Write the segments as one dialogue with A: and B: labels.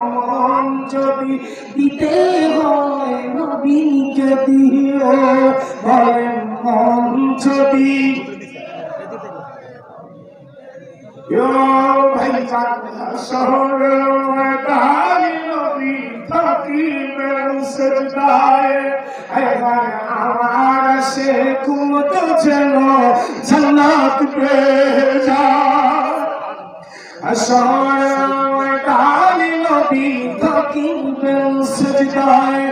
A: মন যদি দিতে হয় নবীকে দিও, বলেন মন যদি ভাইজান শহর ময়দানি নবী থাকিবেন সেজদায়, আমার সে কুমত যেন জান্নাত পেয়ে যায়। শহর ময়দানি নবী থাকিবেন সেজদায়,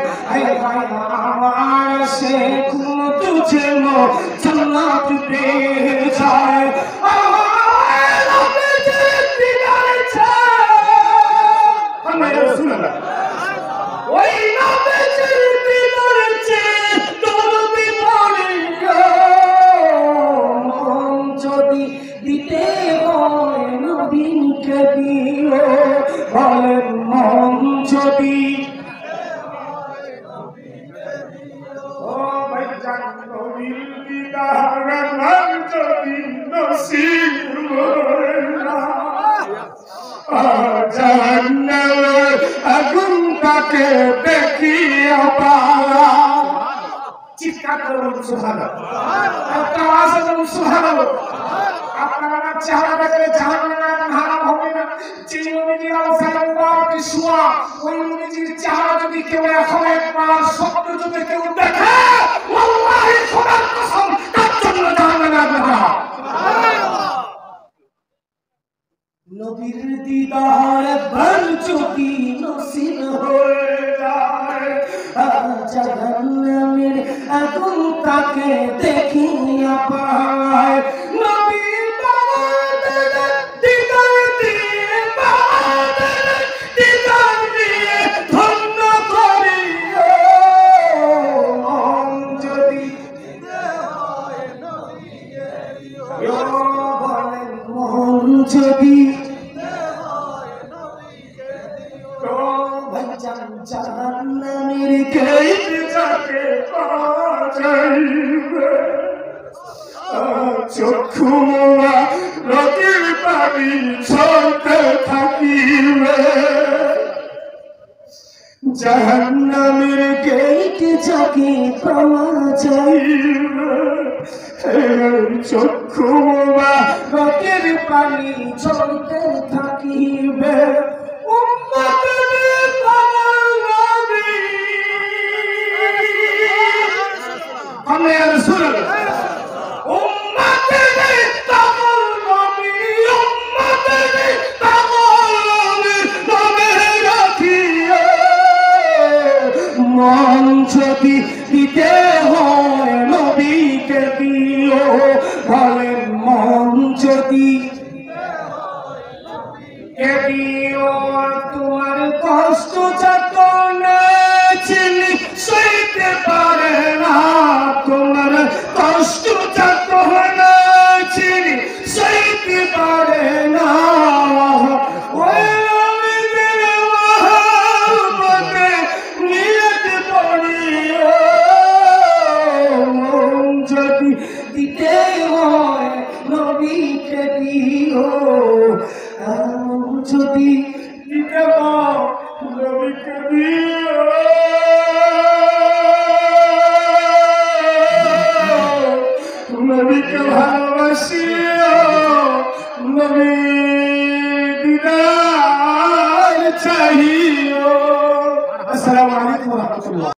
A: আমার সে কুমত যেন জান্নাত পেয়ে যায়। দিতে হয় নবীকে দিও, বলেন মন যদি ও ভাইজান নবীর দিদার মন যদি নসিব হয় না, জাহান্নামের আগুন তাকে দেখিয়া পালা। চিৎকার করুন সুবহানাল্লাহ, একটা আওয়াজ করুন সুবহানাল্লাহ। আপনারা চেহারা দেখলে জাহান্নাম হারাম হবে না। যে নবীর আলফাল্লাহকে শোয়া ওই নবীর চেহারা যদি কেউ এখন একবার স্বপ্ন যদি কেউ দেখে, আল্লাহর খোদার কসম তার জন্য জাহান্নাম হারাম। নবীর দিদার একবার যদি নসিব হয়ে যায়, জাহান্নামের আগুন তাকে দেখিয়া পায়। যদি জাহান্নামের গেট যাকে পাওয়াইবে, চক্ষু মোরা নদীর পানি ঝরতে থাকিবে। জাহান্নামের গেট যাকে পাওয়া যাইবে, চক্ষু মোরা নদীর পানি ঝরতে থাকিবে। মন যদি দিতে হয় নবীকে দিও, বলেন মন যদি দিও। তোমার কষ্ট যত না চিনি সইতে পারে না, তোমার কষ্ট যত না চিনি সইতে পারে না। যদি দিতে হয় নবীকে দিও, যদি দিতে হয় নবীকে দিও, নবীকে ভালোবাসিও, নবীর দিদার চাহিও। আসসালামু আলাইকুম ওয়া রাহমাতুল্লাহ।